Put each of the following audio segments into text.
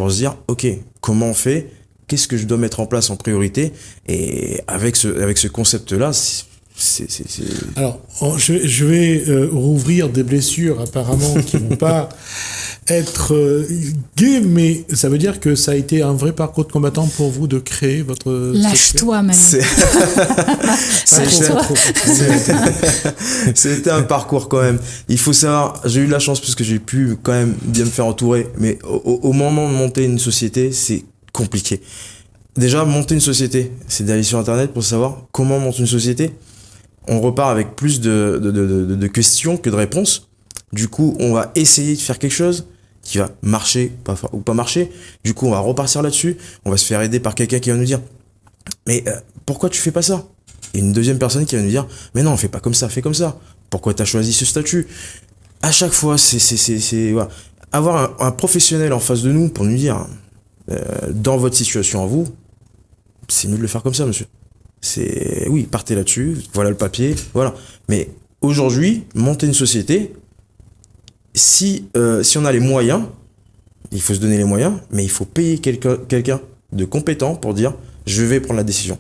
pour se dire, ok, comment on fait? Qu'est-ce que je dois mettre en place en priorité? Et avec ce concept-là, Alors, je vais rouvrir des blessures apparemment qui vont pas être gaies, mais ça veut dire que ça a été un vrai parcours de combattant pour vous de créer votre... Lâche-toi, Manu. C'était un parcours quand même. Il faut savoir, j'ai eu de la chance parce que j'ai pu quand même bien me faire entourer, mais au moment de monter une société, c'est compliqué. Déjà, monter une société, c'est d'aller sur Internet pour savoir comment on monte une société. On repart avec plus de questions que de réponses. Du coup, on va essayer de faire quelque chose qui va marcher ou pas marcher. Du coup, on va repartir là-dessus. On va se faire aider par quelqu'un qui va nous dire « Mais pourquoi tu fais pas ça ?» Et une deuxième personne qui va nous dire « Mais non, fais pas comme ça, fais comme ça. Pourquoi t'as choisi ce statut ?» À chaque fois, voilà. Avoir un professionnel en face de nous pour nous dire dans votre situation à vous, c'est mieux de le faire comme ça, monsieur. Oui, partez là-dessus, voilà le papier, voilà. Mais aujourd'hui, monter une société, si on a les moyens, il faut se donner les moyens, mais il faut payer quelqu'un de compétent pour dire je vais prendre la décision.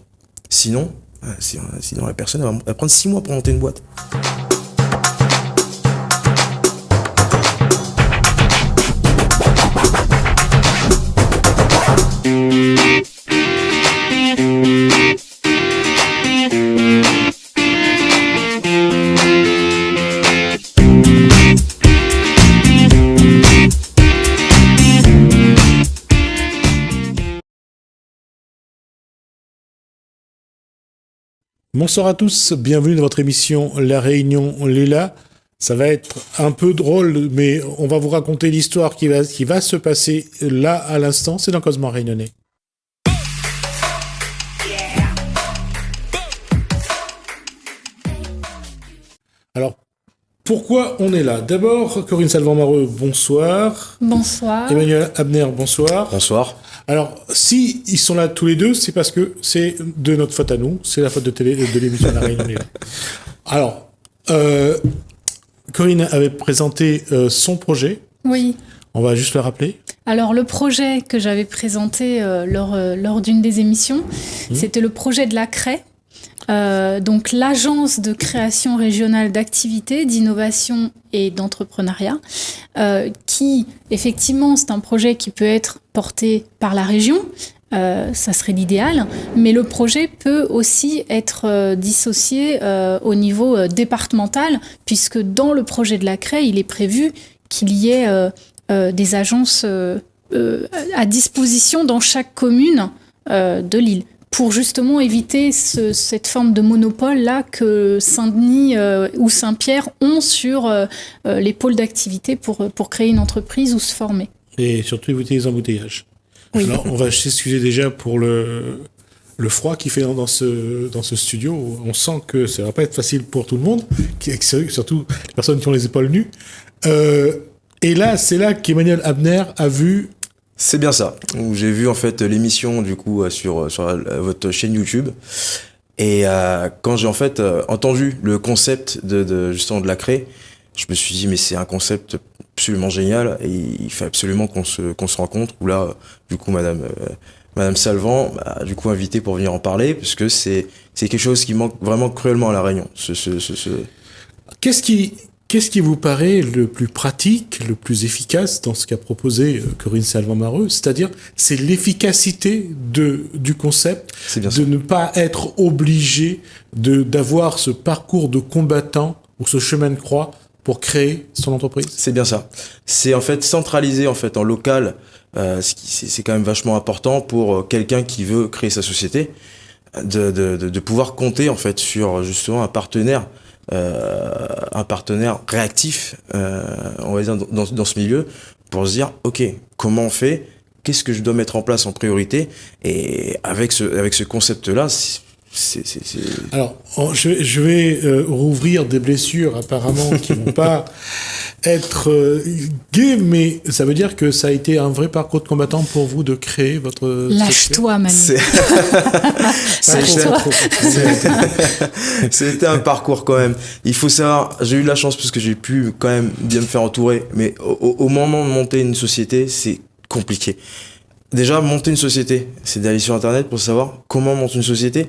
Sinon la personne va prendre 6 mois pour monter une boîte. Bonsoir à tous, bienvenue dans votre émission La Réunion Léla. Ça va être un peu drôle, mais on va vous raconter l'histoire qui va se passer là à l'instant. C'est dans Causement Réunionnais. Alors, pourquoi on est là? D'abord, Corinne Salvant-Mareux, bonsoir. Bonsoir. Emmanuel Abner, bonsoir. Bonsoir. Alors, si ils sont là tous les deux, c'est parce que c'est de notre faute à nous. C'est la faute de l'émission La Réunion Léla. Alors, Corinne avait présenté son projet. Oui. On va juste le rappeler. Alors, le projet que j'avais présenté lors d'une des émissions, c'était le projet de la CRAI. Donc l'agence de création régionale d'activités, d'innovation et d'entrepreneuriat, qui effectivement c'est un projet qui peut être porté par la région, ça serait l'idéal, mais le projet peut aussi être dissocié au niveau départemental, puisque dans le projet de la CRAI, il est prévu qu'il y ait des agences à disposition dans chaque commune de l'île, pour justement éviter cette forme de monopole-là que Saint-Denis ou Saint-Pierre ont sur les pôles d'activité pour créer une entreprise ou se former. Et surtout éviter les embouteillages. Oui. Alors, on va s'excuser déjà pour le froid qu'il fait dans ce studio. On sent que ça va pas être facile pour tout le monde, surtout les personnes qui ont les épaules nues. Et là, c'est là qu'Emmanuel Abner a vu... C'est bien ça. J'ai vu en fait l'émission du coup sur votre chaîne YouTube et quand j'ai en fait entendu le concept justement de la CRAI, je me suis dit mais c'est un concept absolument génial et il faut absolument qu'on se rencontre. Où là du coup Madame Salvant m'a du coup invité pour venir en parler parce que c'est quelque chose qui manque vraiment cruellement à La Réunion. Qu'est-ce qui vous paraît le plus pratique, le plus efficace dans ce qu'a proposé Corinne Salvant-Mareux? C'est-à-dire, c'est l'efficacité du concept, de ne pas être obligé d'avoir ce parcours de combattant ou ce chemin de croix pour créer son entreprise? C'est bien ça. C'est en fait centralisé en fait en local. C'est quand même vachement important pour quelqu'un qui veut créer sa société de pouvoir compter en fait sur justement un partenaire réactif, on va dire dans ce milieu, pour se dire ok, comment on fait, qu'est-ce que je dois mettre en place en priorité, et avec ce concept-là, Alors, je vais rouvrir des blessures apparemment qui vont pas être gaies, mais ça veut dire que ça a été un vrai parcours de combattant pour vous de créer votre... Lâche-toi, Manu. C'était un parcours quand même. Il faut savoir, j'ai eu de la chance parce que j'ai pu quand même bien me faire entourer, mais au moment de monter une société, c'est compliqué. déjà, monter une société, c'est d'aller sur Internet pour savoir comment monter une société.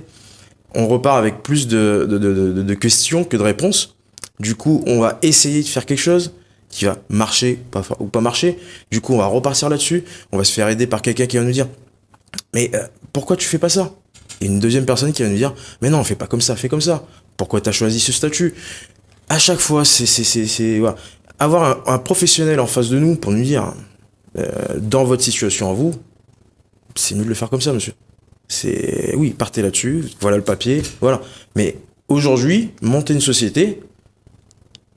On repart avec plus de questions que de réponses. Du coup, on va essayer de faire quelque chose qui va marcher ou pas marcher. Du coup, on va repartir là-dessus. On va se faire aider par quelqu'un qui va nous dire « Mais pourquoi tu fais pas ça ?» Et une deuxième personne qui va nous dire « Mais non, fais pas comme ça, fais comme ça. Pourquoi tu as choisi ce statut ?» À chaque fois, c'est voilà. Avoir un professionnel en face de nous pour nous dire dans votre situation à vous, c'est mieux de le faire comme ça, monsieur. Oui, partez là-dessus, voilà le papier, voilà. Mais aujourd'hui, monter une société,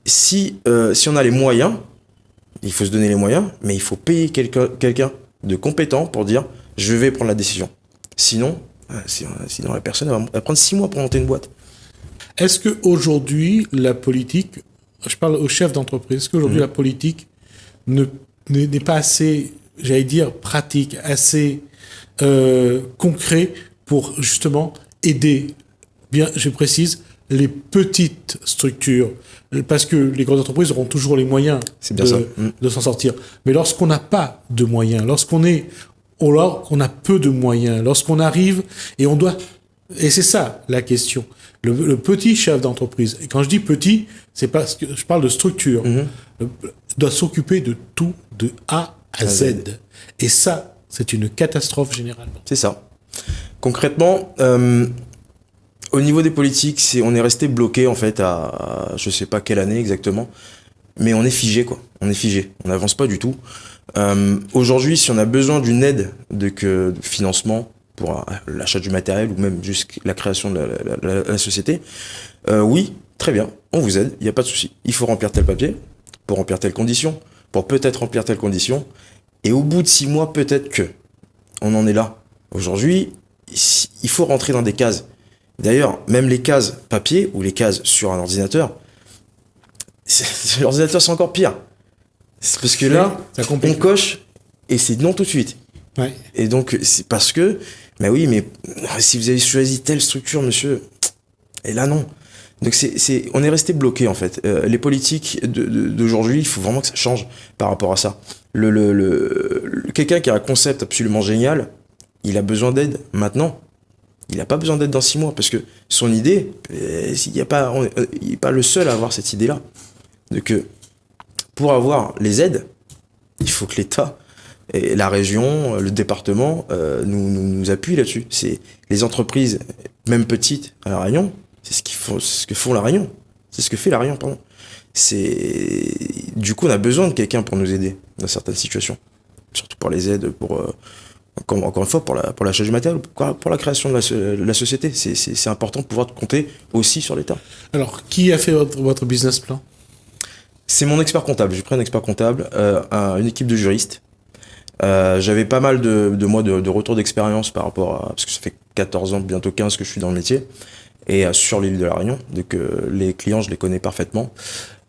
si on a les moyens, il faut se donner les moyens, mais il faut payer quelqu'un de compétent pour dire je vais prendre la décision. Sinon la personne va prendre 6 mois pour monter une boîte. Est-ce qu'aujourd'hui, la politique, je parle aux chefs d'entreprise, est-ce qu'aujourd'hui la politique n'est pas assez, j'allais dire, pratique, assez concret pour justement aider, bien je précise, les petites structures, parce que les grandes entreprises auront toujours les moyens de s'en sortir. Mais lorsqu'on n'a pas de moyens, lorsqu'on a peu de moyens, lorsqu'on arrive et on doit... Et c'est ça la question. Le petit chef d'entreprise, et quand je dis petit, c'est parce que je parle de structure, doit s'occuper de tout de A à Z. Et ça, c'est une catastrophe généralement. C'est ça. Concrètement, au niveau des politiques, on est resté bloqué en fait à je sais pas quelle année exactement, mais on est figé quoi. On est figé. On n'avance pas du tout. Aujourd'hui, si on a besoin d'une aide de financement pour l'achat du matériel ou même juste la création de la société, oui, très bien, on vous aide, il n'y a pas de souci. Il faut remplir tel papier, pour remplir telle condition, pour peut-être remplir telle condition, et au bout de 6 mois, peut-être que on en est là. Aujourd'hui, il faut rentrer dans des cases. D'ailleurs, même les cases papier ou les cases sur un ordinateur, l'ordinateur c'est encore pire. C'est parce que là, on coche et c'est non tout de suite. Ouais. Et donc, c'est parce que, mais oui, mais si vous avez choisi telle structure, monsieur, et là non. Donc on est resté bloqué en fait. Les politiques d'aujourd'hui, il faut vraiment que ça change par rapport à ça. Quelqu'un qui a un concept absolument génial, il a besoin d'aide maintenant. Il n'a pas besoin d'aide dans 6 mois parce que son idée, il n'est pas le seul à avoir cette idée-là. Donc, pour avoir les aides, il faut que l'État, et la région, le département nous appuient là-dessus. C'est les entreprises, même petites, à La Réunion, c'est ce que font La Réunion. C'est ce que fait La Réunion, pardon. Du coup, on a besoin de quelqu'un pour nous aider dans certaines situations. Surtout pour les aides, encore une fois, pour l'achat du matériel, pour la création de la société. C'est important de pouvoir compter aussi sur l'État. Alors, qui a fait votre business plan ? C'est mon expert comptable. J'ai pris un expert comptable, une équipe de juristes. J'avais pas mal de mois de retour d'expérience par rapport à... Parce que ça fait 14 ans, bientôt 15 que je suis dans le métier. Et sur l'île de La Réunion. Donc les clients, je les connais parfaitement.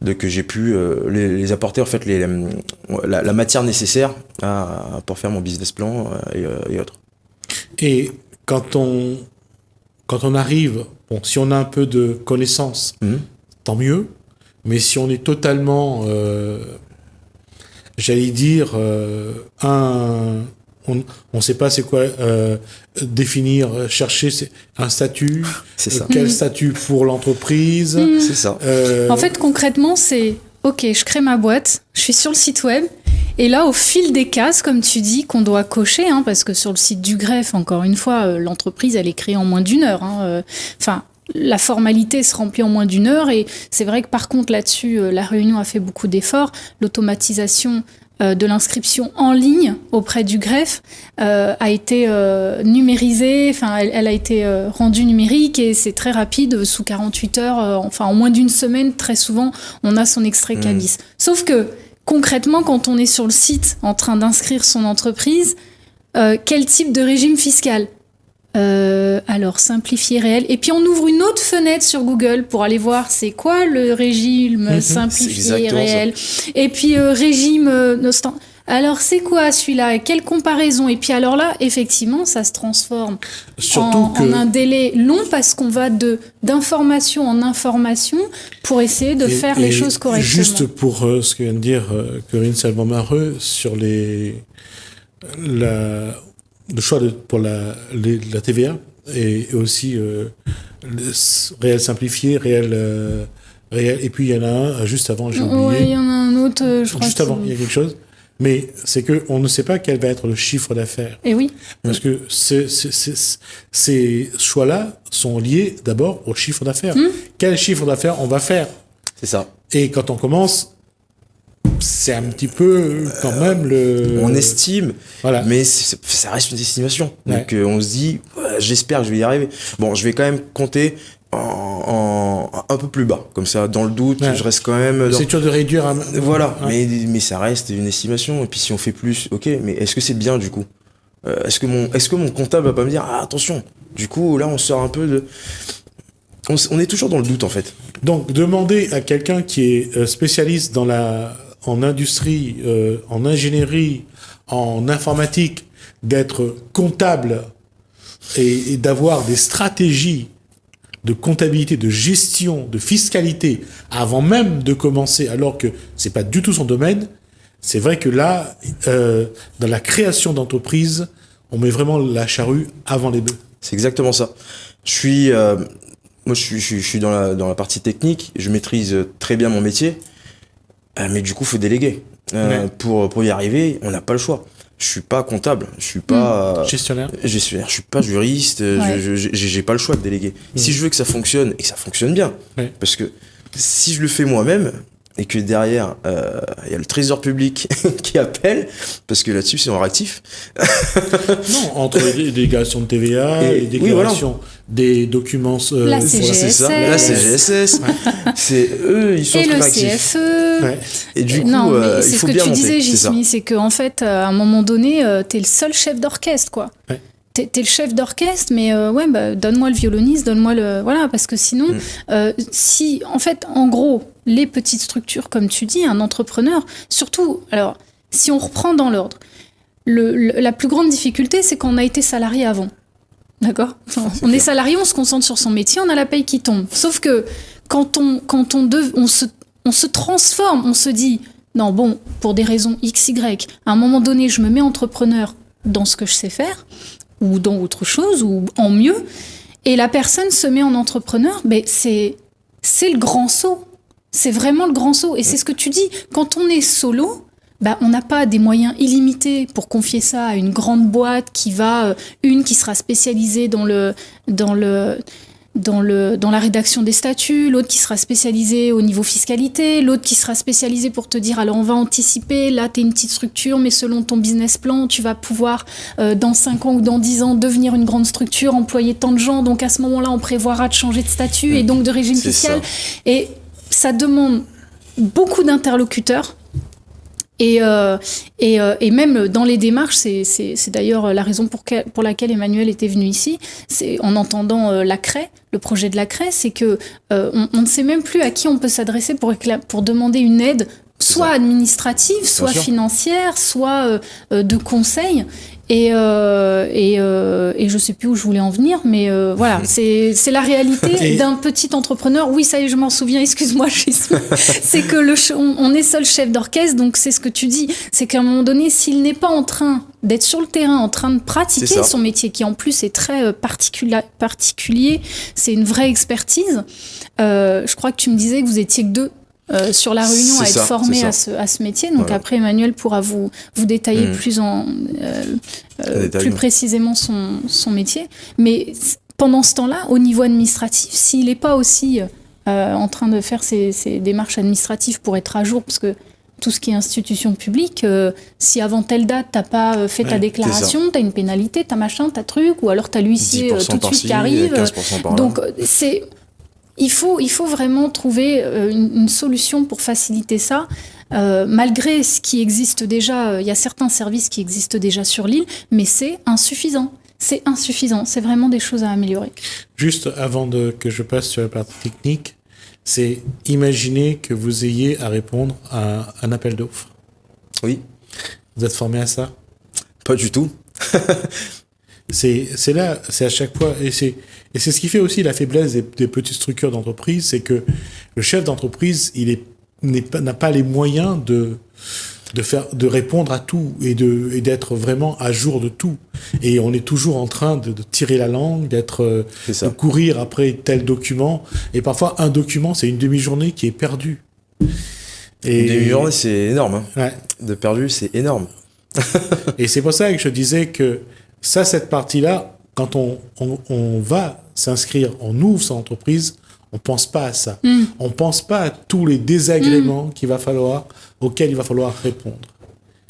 Donc j'ai pu les apporter en fait la matière nécessaire pour faire mon business plan et autres. Et quand on arrive, bon, si on a un peu de connaissances, tant mieux. Mais si on est totalement, j'allais dire, on ne sait pas c'est quoi définir, chercher un statut. C'est ça. Quel statut pour l'entreprise. C'est ça. En fait, concrètement, c'est OK, je crée ma boîte, je suis sur le site web. Et là, au fil des cases, comme tu dis, qu'on doit cocher, parce que sur le site du greffe, encore une fois, l'entreprise, elle est créée en moins d'1 heure. La formalité se remplit en moins d'1 heure. Et c'est vrai que par contre, là-dessus, La Réunion a fait beaucoup d'efforts. L'automatisation de l'inscription en ligne auprès du greffe a été numérisée, elle a été rendue numérique et c'est très rapide, sous 48 heures, en moins d'1 semaine, très souvent, on a son extrait CABIS. Sauf que, concrètement, quand on est sur le site en train d'inscrire son entreprise, quel type de régime fiscal ? Alors, simplifié réel. Et puis, on ouvre une autre fenêtre sur Google pour aller voir c'est quoi le régime simplifié réel. Et puis, régime... alors, c'est quoi celui-là ? Quelle comparaison ? Et puis, alors là, effectivement, ça se transforme en un délai long parce qu'on va d'information en information pour essayer de faire les choses correctement. Juste pour ce que vient de dire Corinne Salvant-Mareux sur choix pour la TVA et aussi réel simplifié, réel, et puis il y en a un juste avant, j'ai oublié. Oui, il y en a un autre, je crois. Juste avant, il y a quelque chose. Mais c'est qu'on ne sait pas quel va être le chiffre d'affaires. Et oui. Parce que ces choix-là sont liés d'abord au chiffre d'affaires. Quel chiffre d'affaires on va faire? C'est ça. Et quand on commence, c'est un petit peu quand même On estime, voilà. Mais ça reste une estimation. Donc on se dit, j'espère que je vais y arriver. Bon, je vais quand même compter en un peu plus bas, comme ça dans le doute je reste quand même c'est dur de réduire voilà, mais ça reste une estimation, et puis si on fait plus, ok, mais est-ce que c'est bien du coup, est-ce que mon comptable va pas me dire attention, du coup là on sort un peu de, on est toujours dans le doute en fait. Donc demander à quelqu'un qui est spécialiste en industrie, en ingénierie, en informatique, d'être comptable et d'avoir des stratégies de comptabilité, de gestion, de fiscalité, avant même de commencer, alors que c'est pas du tout son domaine, c'est vrai que là, dans la création d'entreprise, on met vraiment la charrue avant les bœufs. C'est exactement ça. Moi, je suis dans la partie technique, je maîtrise très bien mon métier, mais du coup, faut déléguer. Pour y arriver, on n'a pas le choix. Je suis pas comptable, je suis pas gestionnaire, je suis pas juriste, j'ai pas le choix de déléguer. Si je veux que ça fonctionne et que ça fonctionne bien, parce que si je le fais moi-même et que derrière il y a le trésor public qui appelle, parce que là-dessus c'est en réactif. Non, entre les déclarations de TVA, les déclarations des documents, la CGSS, la CGSS, c'est eux, ils sont et très le actifs. CFE. Et du coup, non, mais il c'est faut ce que bien tu monter. disais, Jismi, c'est qu'en fait, à un moment donné, t'es le seul chef d'orchestre, quoi. T'es le chef d'orchestre, mais donne-moi le violoniste, donne-moi le... Voilà, parce que sinon, si, en fait, en gros, les petites structures, comme tu dis, un entrepreneur, surtout, alors, si on reprend dans l'ordre, la plus grande difficulté, c'est qu'on a été salarié avant. D'accord ? On est salarié, on se concentre sur son métier, on a la paye qui tombe. Sauf que quand on se transforme, on se dit, non, bon, pour des raisons X, Y, à un moment donné, je me mets entrepreneur dans ce que je sais faire, ou dans autre chose, ou en mieux, et la personne se met en entrepreneur, mais c'est le grand saut. C'est vraiment le grand saut. Et c'est ce que tu dis, quand on est solo, on n'a pas des moyens illimités pour confier ça à une grande boîte qui sera spécialisée dans la rédaction des statuts, l'autre qui sera spécialisée au niveau fiscalité, l'autre qui sera spécialisée pour te dire alors on va anticiper, là t'es une petite structure mais selon ton business plan tu vas pouvoir dans 5 ans ou dans 10 ans devenir une grande structure, employer tant de gens, donc à ce moment-là on prévoira de changer de statut et donc de régime fiscal. Et ça demande beaucoup d'interlocuteurs. Et même dans les démarches, c'est d'ailleurs la raison pour laquelle Emmanuel était venu ici, c'est en entendant la CREI, le projet de la CREI, c'est que on ne sait même plus à qui on peut s'adresser pour demander une aide, soit administrative, soit financière, soit de conseil. Et je sais plus où je voulais en venir, mais voilà, c'est la réalité d'un petit entrepreneur. Oui, ça y est, je m'en souviens, excuse-moi, c'est que on est seul chef d'orchestre, donc c'est ce que tu dis, c'est qu'à un moment donné, s'il n'est pas en train d'être sur le terrain, en train de pratiquer son métier, qui en plus est très particulier, c'est une vraie expertise. Je crois que tu me disais que vous étiez que 2 sur la Réunion à être formé à ce métier. Donc après, Emmanuel pourra vous détailler plus précisément son métier. Mais pendant ce temps-là, au niveau administratif, s'il n'est pas aussi en train de faire ses démarches administratives pour être à jour, parce que tout ce qui est institution publique, si avant telle date, t'as pas fait ta déclaration, t'as une pénalité, t'as machin, t'as truc, ou alors t'as l'huissier tout de suite qui arrive. Donc il faut vraiment trouver une solution pour faciliter ça. Malgré ce qui existe déjà, il y a certains services qui existent déjà sur l'île, mais c'est insuffisant. C'est insuffisant. C'est vraiment des choses à améliorer. Juste avant que je passe sur la partie technique, c'est imaginer que vous ayez à répondre à un appel d'offres. Oui. Vous êtes formé à ça ? Pas du tout. C'est à chaque fois, et c'est ce qui fait aussi la faiblesse des petites structures d'entreprise, c'est que le chef d'entreprise, n'a pas les moyens de répondre à tout et d'être vraiment à jour de tout. Et on est toujours en train de tirer la langue, de courir après tel document. Et parfois, un document, c'est une demi-journée qui est perdue. Et... Une demi-journée, c'est énorme. Hein. Ouais. De perdu, c'est énorme. Et c'est pour ça que je disais que cette partie-là, quand on va s'inscrire, on ouvre son entreprise, on pense pas à ça. On pense pas à tous les désagréments auxquels il va falloir répondre.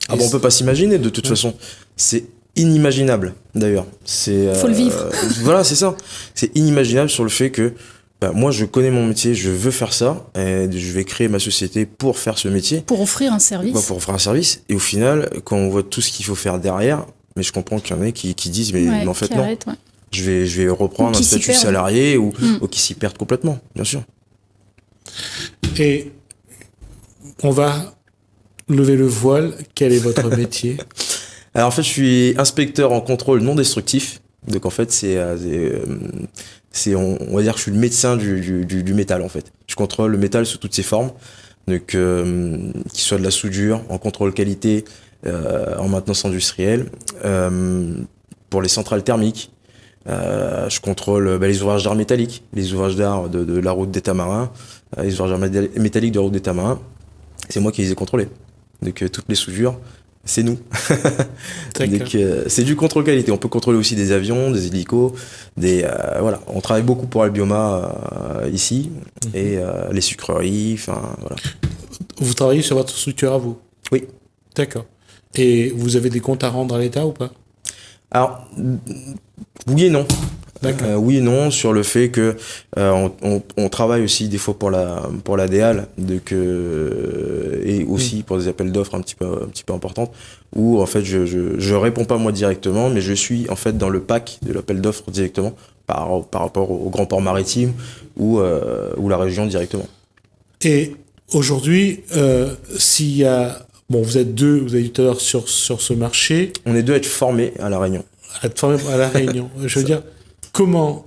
Ah bon, on peut pas s'imaginer, de toute façon. C'est inimaginable, d'ailleurs. Faut le vivre. Voilà, c'est ça. C'est inimaginable sur le fait que moi, je connais mon métier, je veux faire ça, et je vais créer ma société pour faire ce métier. Pour offrir un service. Pour offrir un service. Et au final, quand on voit tout ce qu'il faut faire derrière, mais je comprends qu'il y en a qui disent, mais en fait, non. Arrête, Je vais reprendre un statut salarié ou qui s'y perdent complètement, bien sûr. Et on va lever le voile. Quel est votre métier? Alors en fait, je suis inspecteur en contrôle non destructif. Donc en fait, on va dire que je suis le médecin du métal en fait. Je contrôle le métal sous toutes ses formes. Donc qu'il soit de la soudure, en contrôle qualité, en maintenance industrielle, pour les centrales thermiques. Je contrôle les ouvrages d'art métalliques, les ouvrages d'art de la route des Tamarins, les ouvrages d'art métalliques de la route des Tamarins. C'est moi qui les ai contrôlés. Donc toutes les soudures, c'est nous. Donc c'est du contrôle qualité. On peut contrôler aussi des avions, des hélicos, voilà. On travaille beaucoup pour Albioma ici et les sucreries. Enfin voilà. Vous travaillez sur votre structure à vous? Oui. D'accord. Et vous avez des comptes à rendre à l'État ou pas? Alors oui et non. Oui et non sur le fait que on travaille aussi des fois pour la DEAL et aussi pour des appels d'offres un petit peu importantes où en fait je réponds pas moi directement, mais je suis en fait dans le pack de l'appel d'offres directement par rapport au grand port maritime ou la région directement. Et aujourd'hui, s'il y a vous êtes deux, vous avez dit tout à l'heure sur ce marché. On est deux à être formés à La Réunion. À être formés à La Réunion. Je veux dire, comment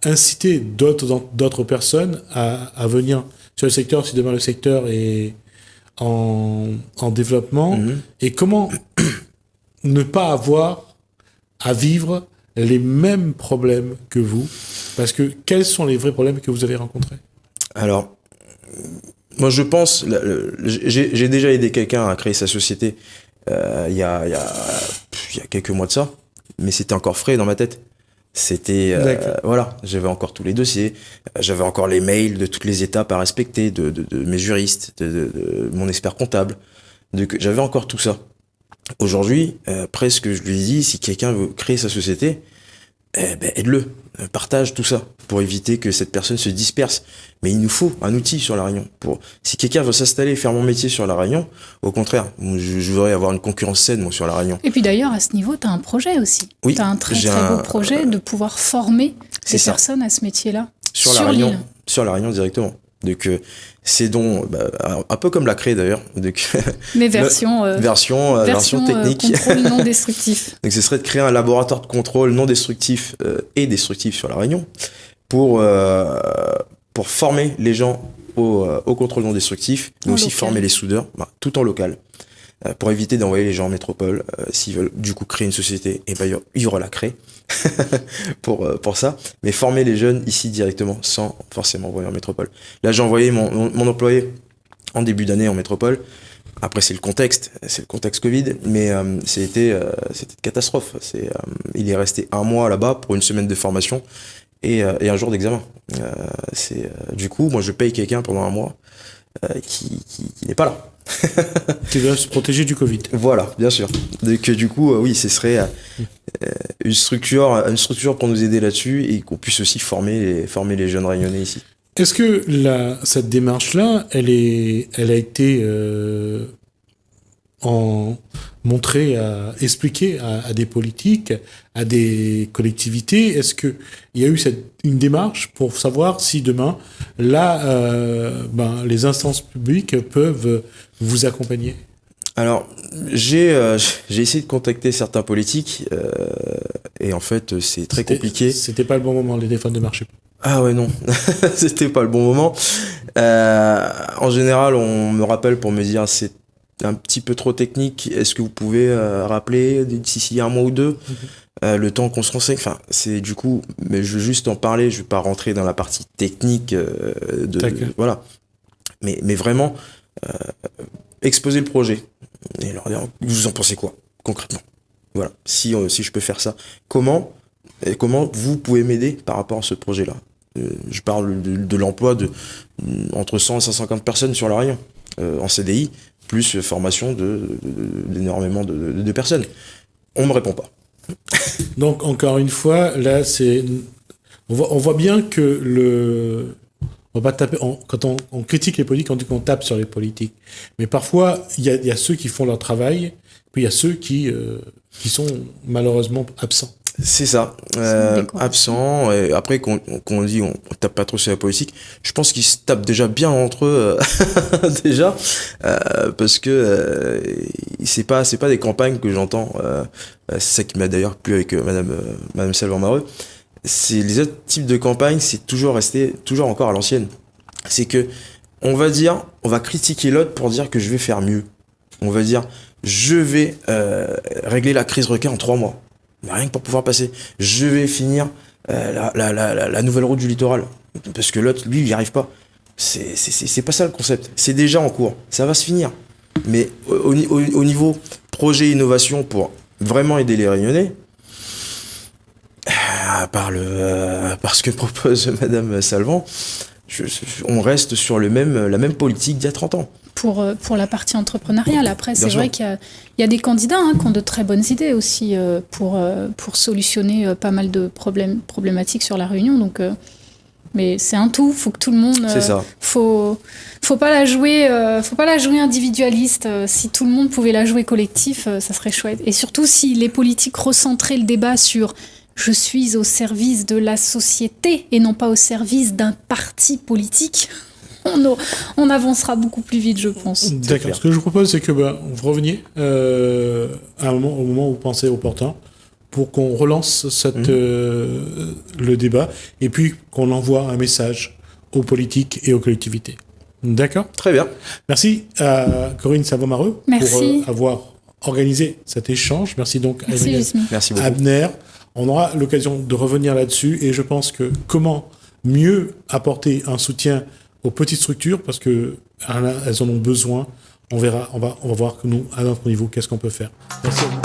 inciter d'autres personnes à venir sur le secteur si demain le secteur est en développement, et comment ne pas avoir à vivre les mêmes problèmes que vous, parce que quels sont les vrais problèmes que vous avez rencontrés? Alors, moi je pense, j'ai déjà aidé quelqu'un à créer sa société il y a quelques mois de ça, mais c'était encore frais dans ma tête. C'était voilà, j'avais encore tous les dossiers, j'avais encore les mails de toutes les étapes à respecter de mes juristes, de mon expert comptable, j'avais encore tout ça. Aujourd'hui, presque je lui dis, si quelqu'un veut créer sa société, aide-le, partage tout ça pour éviter que cette personne se disperse. Mais il nous faut un outil sur La Réunion. Si quelqu'un veut s'installer et faire mon métier sur La Réunion, au contraire, je voudrais avoir une concurrence saine moi, sur La Réunion. Et puis d'ailleurs, à ce niveau, tu as un projet aussi. Oui, tu as un très beau projet de pouvoir former ces personnes à ce métier-là. Sur La Réunion, sur La Réunion directement. Donc c'est un peu comme la CRE d'ailleurs. Mais version technique. Contrôle non destructif. Donc ce serait de créer un laboratoire de contrôle non destructif et destructif sur La Réunion pour former les gens au contrôle non destructif, mais aussi former les soudeurs, tout en local. Pour éviter d'envoyer les gens en métropole, s'ils veulent du coup créer une société, et il y aura la CRE pour ça, mais former les jeunes ici directement sans forcément envoyer en métropole. Là j'ai envoyé mon employé en début d'année en métropole. Après c'est le contexte Covid, mais c'était une catastrophe. Il est resté 1 mois là-bas pour 1 semaine de formation et 1 jour d'examen. Du coup moi je paye quelqu'un pendant 1 mois qui n'est pas là. Qui doit se protéger du Covid. Voilà, bien sûr. Donc du coup, oui, ce serait une structure pour nous aider là-dessus et qu'on puisse aussi former les jeunes réunionnais ici. Est-ce que cette démarche-là, elle a été montrée, expliquée à des politiques, à des collectivités? Est-ce qu'il y a eu une démarche pour savoir si demain, les instances publiques peuvent vous accompagner? Alors, j'ai essayé de contacter certains politiques et en fait, c'est très compliqué. C'était pas le bon moment, les téléphones ne marchaient pas. Ah ouais, non, c'était pas le bon moment. En général, on me rappelle pour me dire c'est un petit peu trop technique. Est-ce que vous pouvez rappeler d'ici un mois ou deux, le temps qu'on se renseigne. Enfin, c'est du coup, mais je veux juste en parler. Je vais pas rentrer dans la partie technique voilà. Mais vraiment exposer le projet et leur dire vous en pensez quoi concrètement. Voilà. Si je peux faire ça, comment vous pouvez m'aider par rapport à ce projet-là. Je parle de l'emploi entre 100 et 150 personnes sur la Réunion en CDI, plus formation d'énormément de personnes. On me répond pas. Donc encore une fois, là on voit bien que on va pas taper quand on critique les politiques, on dit qu'on tape sur les politiques. Mais parfois il y a ceux qui font leur travail, puis il y a ceux qui sont malheureusement absents. C'est ça, absent. Et après qu'on dit on tape pas trop sur la politique, je pense qu'ils se tapent déjà bien entre eux déjà, parce que c'est pas des campagnes que j'entends. C'est ça qui m'a d'ailleurs plu avec Madame Salvan-Mareux. C'est les autres types de campagnes, c'est toujours encore à l'ancienne. C'est que on va critiquer l'autre pour dire que je vais faire mieux. On va dire je vais régler la crise requin en 3 mois. Mais rien que pour pouvoir passer. Je vais finir la nouvelle route du littoral. Parce que l'autre, lui, il n'y arrive pas. C'est pas ça le concept. C'est déjà en cours. Ça va se finir. Mais au niveau projet innovation pour vraiment aider les Réunionnais, à part ce que propose Madame Salvan, on reste sur la même politique d'il y a 30 ans. Pour la partie entrepreneuriale. Après, c'est vrai qu'il y a des candidats qui ont de très bonnes idées aussi pour solutionner pas mal de problématiques sur la Réunion. Donc, mais c'est un tout. Faut que tout le monde. C'est ça. Faut pas la jouer individualiste. Si tout le monde pouvait la jouer collectif, ça serait chouette. Et surtout si les politiques recentraient le débat sur je suis au service de la société et non pas au service d'un parti politique. On avancera beaucoup plus vite, je pense. D'accord. Ce que je vous propose, c'est que vous reveniez au moment où vous pensez opportun pour qu'on relance le débat et puis qu'on envoie un message aux politiques et aux collectivités. D'accord ? Très bien. Merci à Corinne Salvan-Mareux pour avoir organisé cet échange. Merci donc à Merci beaucoup. Abner. On aura l'occasion de revenir là-dessus et je pense que comment mieux apporter un soutien aux petites structures parce que elles en ont besoin. On verra, on va voir que nous, à notre niveau, qu'est-ce qu'on peut faire. Merci à vous.